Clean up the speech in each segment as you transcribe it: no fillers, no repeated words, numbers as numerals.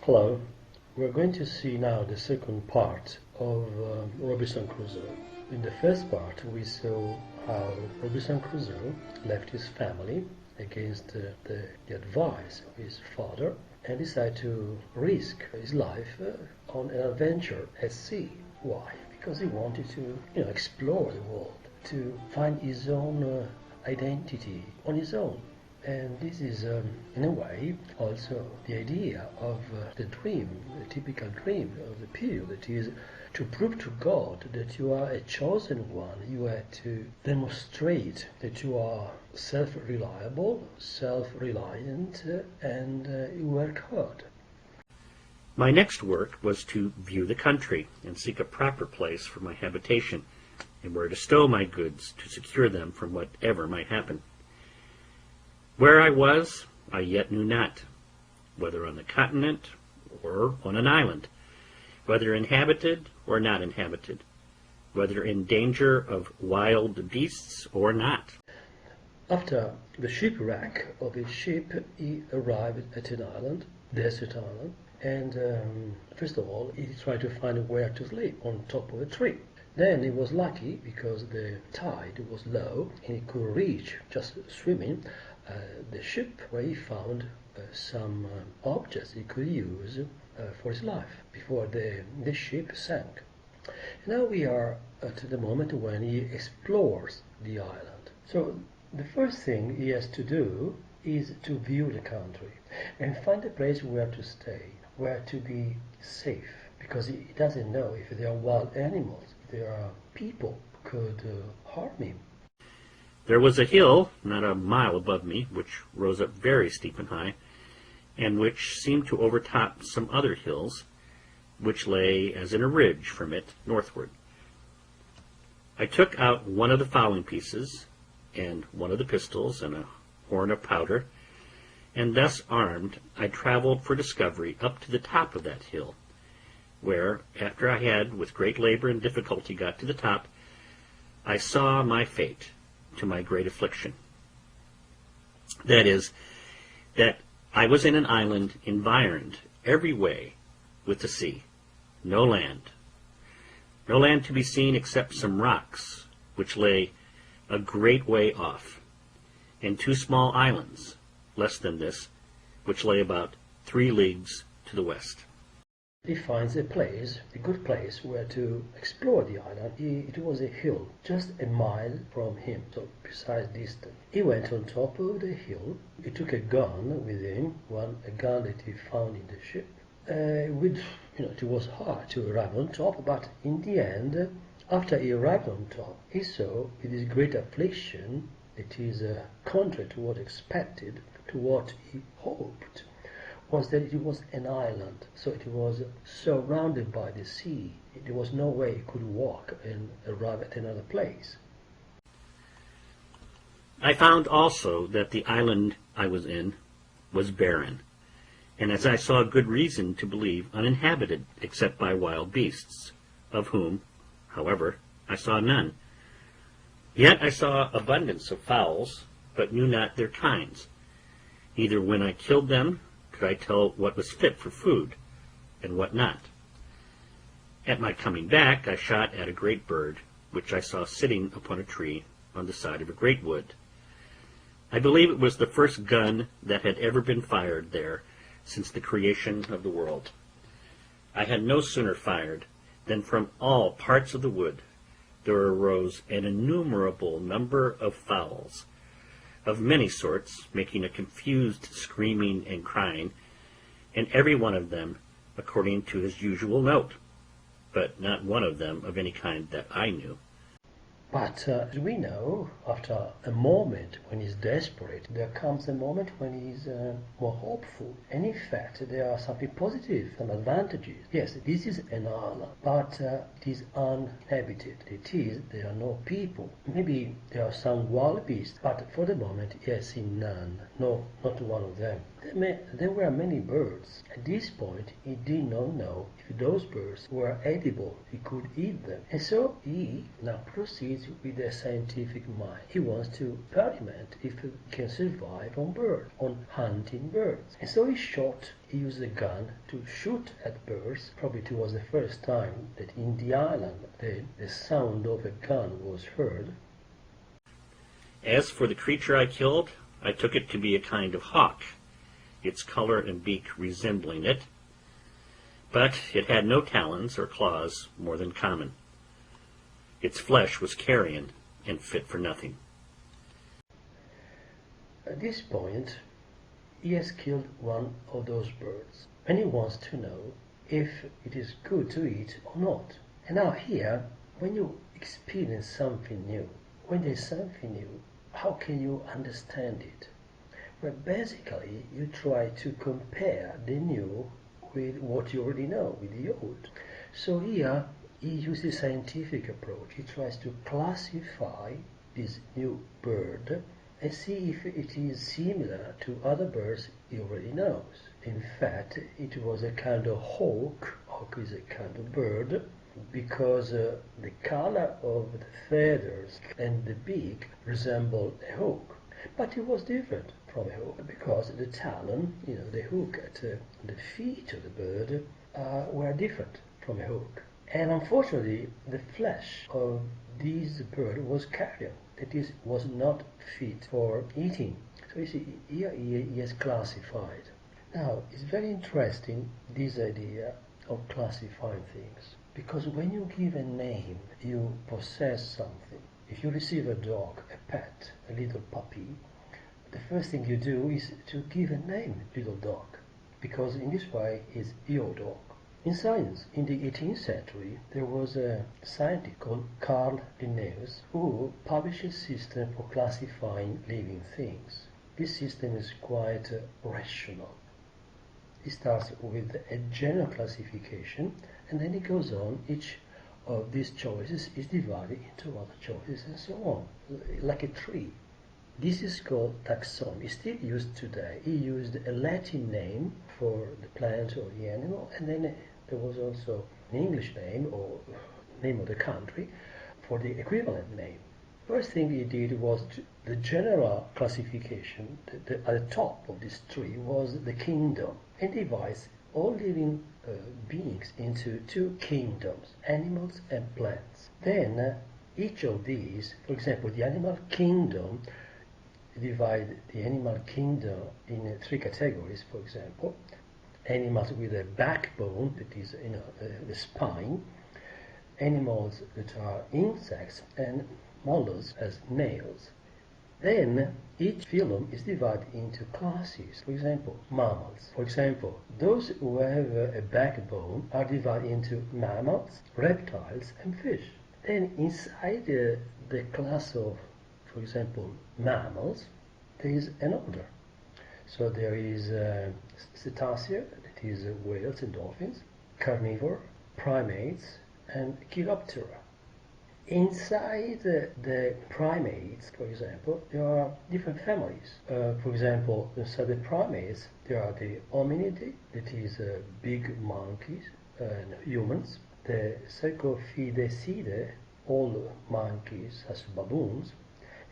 Hello, we're going to see now the second part of Robinson Crusoe. In the first part we saw how Robinson Crusoe left his family against the advice of his father and decided to risk his life on an adventure at sea. Why? Because he wanted to explore the world, to find his own identity on his own. And this is, in a way, also the idea of the dream, the typical dream of the period. That is, to prove to God that you are a chosen one. You have to demonstrate that you are self-reliable, self-reliant, and you work hard. My next work was to view the country and seek a proper place for my habitation, and where to stow my goods to secure them from whatever might happen. Where I was, I yet knew not, whether on the continent or on an island, whether inhabited or not inhabited, whether in danger of wild beasts or not. After the shipwreck of his ship, he arrived at an island, desert island, and first of all, he tried to find where to sleep, on top of a tree. Then he was lucky because the tide was low and he could reach, just swimming, the ship, where he found some objects he could use for his life before the ship sank. Now we are at the moment when he explores the island. So the first thing he has to do is to view the country and find a place where to stay, where to be safe, because he doesn't know if there are wild animals, if there are people who could harm him. There was a hill not a mile above me, which rose up very steep and high, and which seemed to overtop some other hills, which lay as in a ridge from it northward. I took out one of the fowling pieces, and one of the pistols, and a horn of powder, and thus armed I traveled for discovery up to the top of that hill, where, after I had with great labor and difficulty got to the top, I saw my fate, to my great affliction. That is, that I was in an island environed every way with the sea, no land to be seen except some rocks, which lay a great way off, and two small islands, less than this, which lay about 3 leagues to the west. He finds a place, a good place, where to explore the island. It was a hill, just a mile from him, so precise distance. He went on top of the hill. He took a gun with him, a gun that he found in the ship. It was hard to arrive on top, but in the end, after he arrived on top, he saw with his great affliction, it is contrary to what expected, to what he hoped, was that it was an island, so it was surrounded by the sea. There was no way he could walk and arrive at another place. I found also that the island I was in was barren, and as I saw good reason to believe uninhabited except by wild beasts, of whom, however, I saw none. Yet I saw abundance of fowls, but knew not their kinds. Neither when I killed them could I tell what was fit for food, and what not. At my coming back, I shot at a great bird, which I saw sitting upon a tree on the side of a great wood. I believe it was the first gun that had ever been fired there since the creation of the world. I had no sooner fired than from all parts of the wood there arose an innumerable number of fowls, of many sorts, making a confused screaming and crying, and every one of them according to his usual note, but not one of them of any kind that I knew. But as we know, after a moment when he's desperate, there comes a moment when he's more hopeful. And in fact, there are something positive, some advantages. Yes, this is an island, but it is uninhabited. It is, there are no people. Maybe there are some wild beasts, but for the moment he has seen none. No, not one of them. There were many birds. At this point, he did not know if those birds were edible. He could eat them. And so he now proceeds with a scientific mind. He wants to experiment if he can survive on birds, on hunting birds. And so he used a gun to shoot at birds. Probably it was the first time that in the island the sound of a gun was heard. As for the creature I killed, I took it to be a kind of hawk, its color and beak resembling it, but it had no talons or claws more than common. Its flesh was carrion and fit for nothing. At this point, he has killed one of those birds, and he wants to know if it is good to eat or not. And now here, when you experience something new, when there's something new, how can you understand it? Well, basically, you try to compare the new with what you already know, with the old. So here, he uses a scientific approach. He tries to classify this new bird and see if it is similar to other birds he already knows. In fact, it was a kind of hawk. Hawk is a kind of bird because the color of the feathers and the beak resembled a hawk. But it was different from a hawk because the talon, the hook at the feet of the bird were different from a hawk. And unfortunately, the flesh of this bird was carrion, that is, was not fit for eating. So you see, here he has classified. Now, it's very interesting, this idea of classifying things, because when you give a name, you possess something. If you receive a dog, a pet, a little puppy, the first thing you do is to give a name, little dog, because in this way it's your dog. In science, in the 18th century, there was a scientist called Carl Linnaeus who published a system for classifying living things. This system is quite rational. It starts with a general classification, and then it goes on. Each of these choices is divided into other choices and so on, like a tree. This is called taxonomy. It's still used today. He used a Latin name for the plant or the animal, and then there was also an English name or name of the country for the equivalent name. First thing he did was the general classification. At the top of this tree was the kingdom, and divides all living beings into two kingdoms, animals and plants. Then each of these, for example, the animal kingdom, divide the animal kingdom in three categories. For example, animals with a backbone, that is, the spine, animals that are insects, and mollusks as nails. Then each phylum is divided into classes. For example, mammals. For example, those who have a backbone are divided into mammals, reptiles, and fish. Then inside the class of, for example, mammals, there is an order. So there is cetacea, that is whales and dolphins, carnivore, primates, and Chiroptera. Inside the primates, for example, there are different families. For example, inside the primates, there are the hominidae, that is big monkeys and humans. The Cercophidecidae, all monkeys as baboons,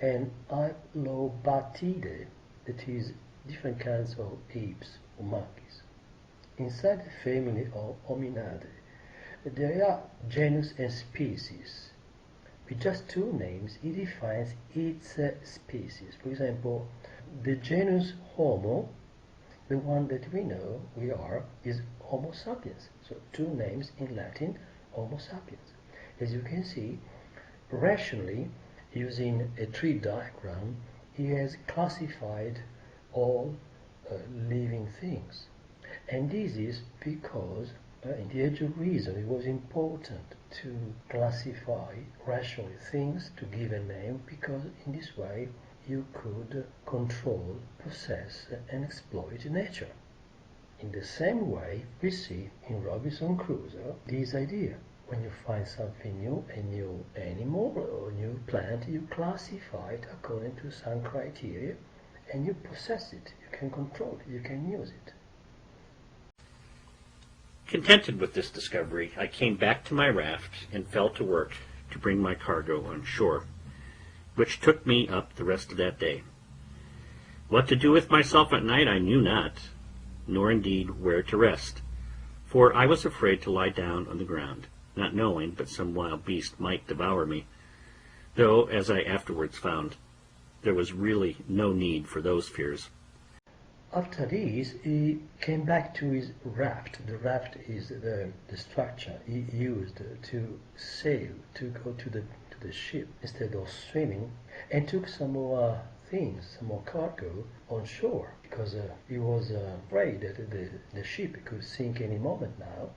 and Hylobathidae, that is different kinds of apes or monkeys. Inside the family of Hominidae, there are genus and species. With just two names, it defines its species. For example, the genus Homo, the one that we know we are, is Homo sapiens. So two names in Latin, Homo sapiens. As you can see, rationally, using a tree diagram, he has classified all living things. And this is because in the age of reason it was important to classify rationally things, to give a name, because in this way you could control, possess, and exploit nature. In the same way, we see in Robinson Crusoe this idea. When you find something new, a new animal or a new plant, you classify it according to some criteria and you possess it. You can control it, you can use it. Contented with this discovery, I came back to my raft and fell to work to bring my cargo on shore, which took me up the rest of that day. What to do with myself at night I knew not, nor indeed where to rest, for I was afraid to lie down on the ground, not knowing but some wild beast might devour me, though, as I afterwards found, there was really no need for those fears. After this, he came back to his raft. The raft is the structure he used to sail, to go to the ship instead of swimming, and took some more things, some more cargo on shore, because he was afraid that the ship could sink any moment now.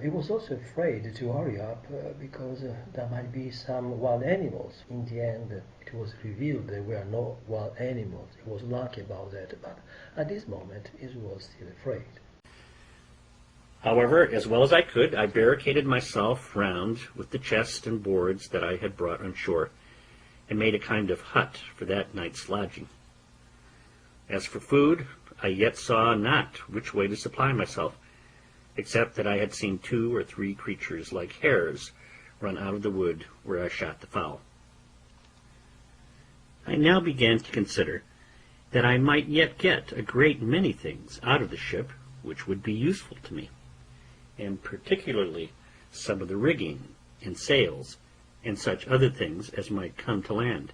He was also afraid to hurry up because there might be some wild animals. In the end, it was revealed there were no wild animals. He was lucky about that, but at this moment he was still afraid. However, as well as I could, I barricaded myself round with the chest and boards that I had brought on shore, and made a kind of hut for that night's lodging. As for food, I yet saw not which way to supply myself, except that I had seen 2 or 3 creatures like hares run out of the wood where I shot the fowl. I now began to consider that I might yet get a great many things out of the ship which would be useful to me, and particularly some of the rigging and sails and such other things as might come to land.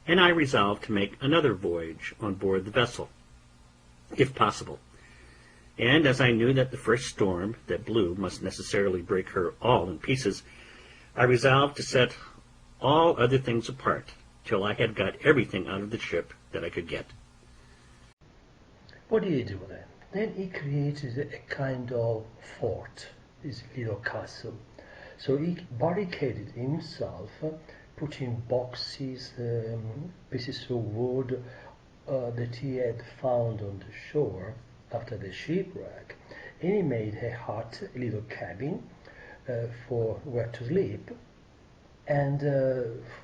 And I resolved to make another voyage on board the vessel, if possible. And as I knew that the first storm that blew must necessarily break her all in pieces, I resolved to set all other things apart till I had got everything out of the ship that I could get. What did he do then? Then he created a kind of fort, his little castle. So he barricaded himself, putting boxes, pieces of wood that he had found on the shore after the shipwreck, and he made a hut, a little cabin for where to sleep, and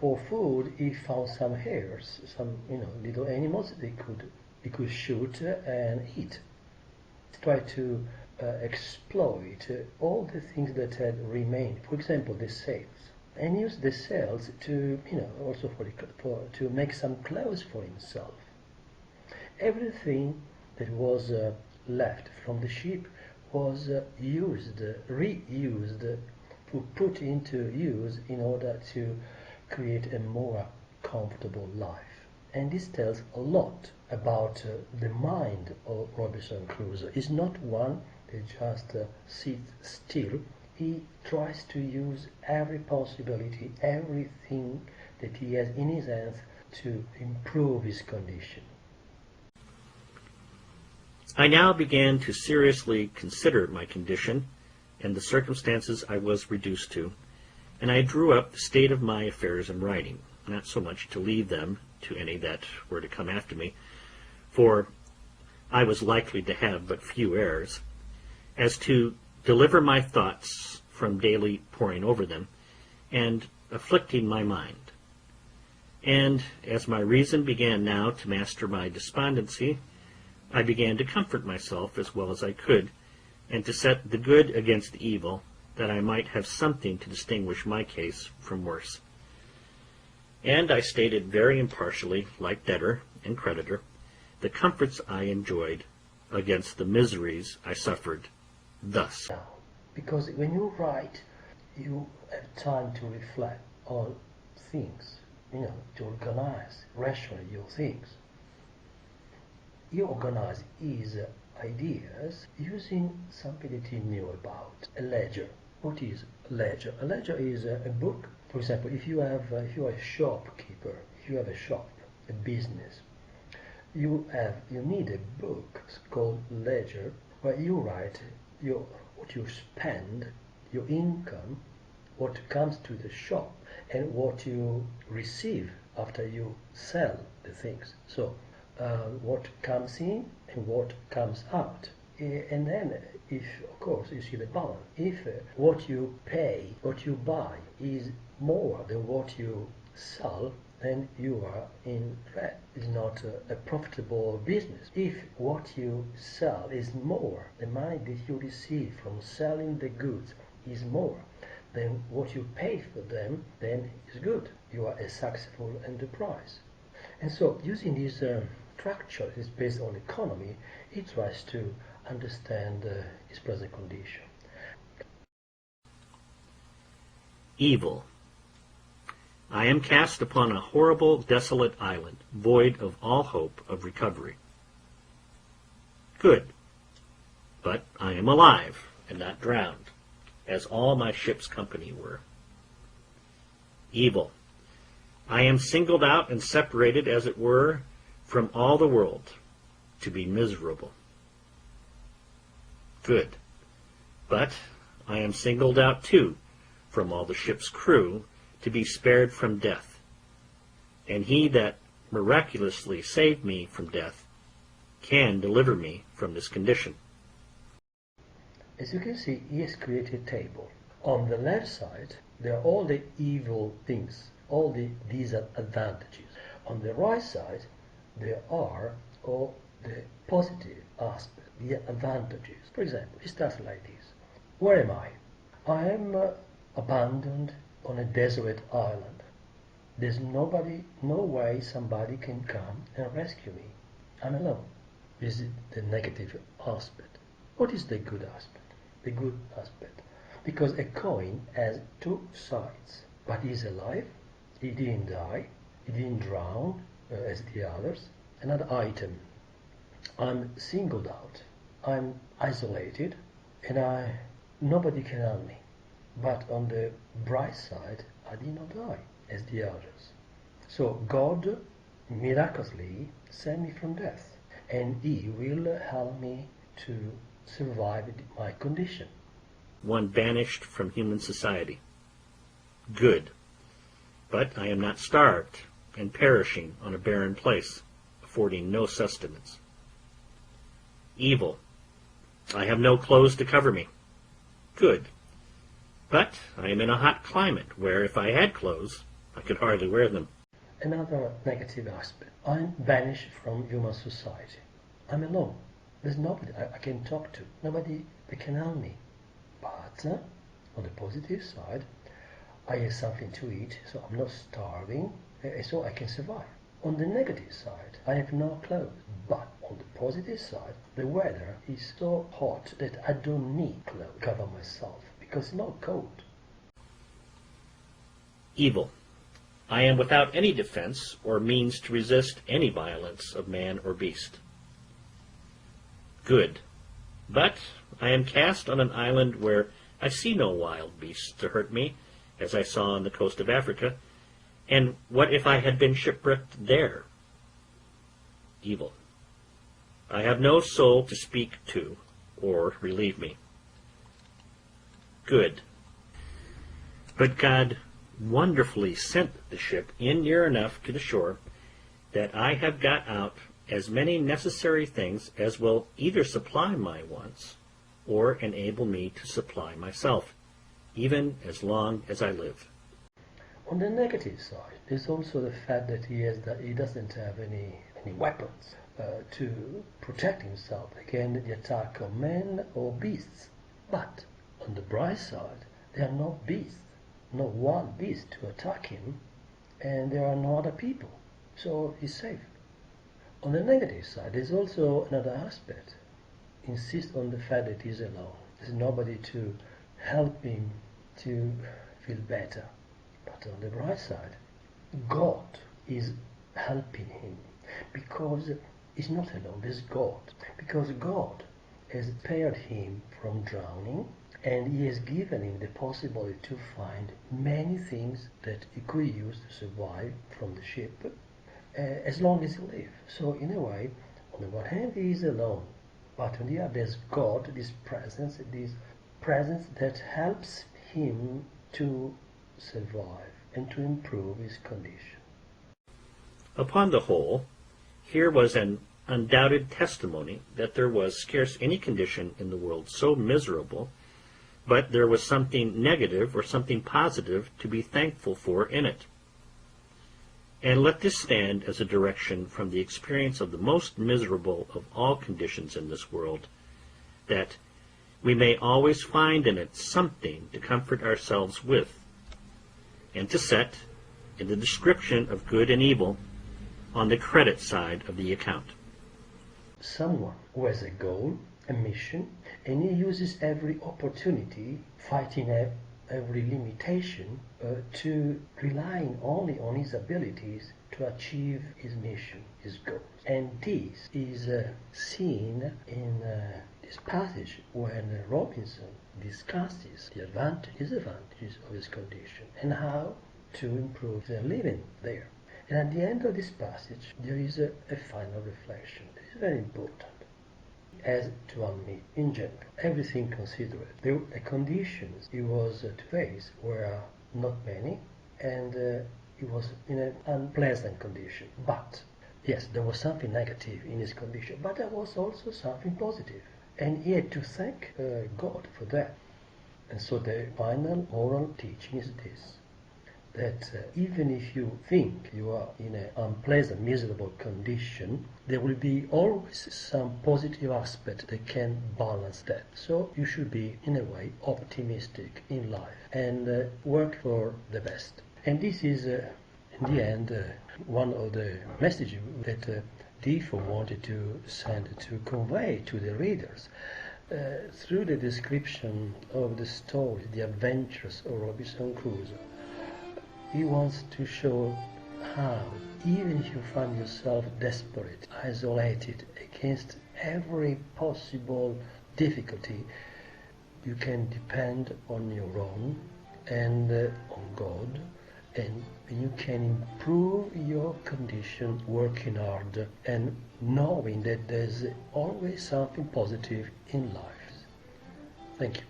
for food he found some hares, some little animals he could shoot and eat. He tried to exploit all the things that had remained. For example, the sails, and used the sails to also to make some clothes for himself. Everything that was left from the ship was reused, put into use in order to create a more comfortable life. And this tells a lot about the mind of Robinson Crusoe. He's not one that just sits still. He tries to use every possibility, everything that he has in his hands to improve his condition. I now began to seriously consider my condition and the circumstances I was reduced to, and I drew up the state of my affairs in writing, not so much to leave them to any that were to come after me, for I was likely to have but few heirs, as to deliver my thoughts from daily poring over them, and afflicting my mind. And as my reason began now to master my despondency, I began to comfort myself as well as I could, and to set the good against the evil, that I might have something to distinguish my case from worse. And I stated very impartially, like debtor and creditor, the comforts I enjoyed against the miseries I suffered, thus. Because when you write, you have time to reflect on things, to organize rationally your things. He organized his ideas using something that he knew about, a ledger. What is a ledger? A ledger is a book. For example, if you are a shopkeeper, if you have a shop, a business, you need a book called ledger where you write what you spend, your income, what comes to the shop, and what you receive after you sell the things. So what comes in and what comes out. And then, if, of course, you see the balance. If what you pay, what you buy, is more than what you sell, then you are in red. It's not a profitable business. If what you sell is more, the money that you receive from selling the goods is more than what you pay for them, then it's good. You are a successful enterprise. And so using this structure is based on economy, he tries to understand his present condition. Evil. I am cast upon a horrible, desolate island, void of all hope of recovery. Good. But I am alive, and not drowned, as all my ship's company were. Evil. I am singled out and separated, as it were, from all the world, to be miserable. Good. But I am singled out, too, from all the ship's crew, to be spared from death. And he that miraculously saved me from death can deliver me from this condition. As you can see, he has created a table. On the left side, there are all the evil things, all the disadvantages. On the right side, there are all the positive aspects, the advantages. For example, it starts like this. Where am I? I am abandoned on a desolate island. There's nobody, no way somebody can come and rescue me. I'm alone. This is the negative aspect. What is the good aspect? The good aspect. Because a coin has two sides. But he's alive, he didn't die, he didn't drown as the others. Another item. I'm singled out, I'm isolated, and nobody can help me. But on the bright side, I did not die as the others. So God miraculously saved me from death, and He will help me to survive my condition. One banished from human society. Good. But I am not starved and perishing on a barren place, affording no sustenance. Evil. I have no clothes to cover me. Good. But I am in a hot climate, where if I had clothes, I could hardly wear them. Another negative aspect. I'm banished from human society. I'm alone. There's nobody I can talk to. Nobody that can help me. But on the positive side, I have something to eat, so I'm not starving, so I can survive. On the negative side, I have no clothes. But on the positive side, the weather is so hot that I don't need clothes to cover myself, because it's not cold. Evil. I am without any defense or means to resist any violence of man or beast. Good. But I am cast on an island where I see no wild beasts to hurt me, as I saw on the coast of Africa. And what if I had been shipwrecked there? Evil. I have no soul to speak to or relieve me. Good. But God wonderfully sent the ship in near enough to the shore that I have got out as many necessary things as will either supply my wants or enable me to supply myself, even as long as I live. On the negative side, there's also the fact that he doesn't have any weapons to protect himself against the attack of men or beasts. But on the bright side, there are no beasts, not one beast to attack him, and there are no other people, so he's safe. On the negative side, there's also another aspect. Insist on the fact that he's alone. There's nobody to help him to feel better. But on the bright side, God is helping him, because he's not alone, there's God. Because God has spared him from drowning, and he has given him the possibility to find many things that he could use to survive from the ship as long as he lives. So in a way, on the one hand he is alone, but on the other there's God, this presence that helps him to survive and to improve his condition. Upon the whole, here was an undoubted testimony that there was scarce any condition in the world so miserable, but there was something negative or something positive to be thankful for in it. And let this stand as a direction from the experience of the most miserable of all conditions in this world, that we may always find in it something to comfort ourselves with, and to set, in the description of good and evil, on the credit side of the account. Someone who has a goal, a mission, and he uses every opportunity, fighting every limitation, to relying only on his abilities to achieve his mission, his goals. And this is seen in this passage when Robinson discusses the disadvantages of his condition and how to improve their living there. And at the end of this passage, there is a final reflection. This is very important. As to me, in general, everything considered, the conditions he was to face were not many, and he was in an unpleasant condition. But, yes, there was something negative in his condition, but there was also something positive. And he had to thank God for that. And so the final moral teaching is this, that even if you think you are in an unpleasant, miserable condition, there will be always some positive aspect that can balance that. So you should be, in a way, optimistic in life and work for the best. And this is, in the end, one of the messages that Defoe wanted to send, to convey to the readers. Through the description of the story, the adventures of Robinson Crusoe, he wants to show how, even if you find yourself desperate, isolated, against every possible difficulty, you can depend on your own and on God, and you can improve your condition working hard and knowing that there's always something positive in life. Thank you.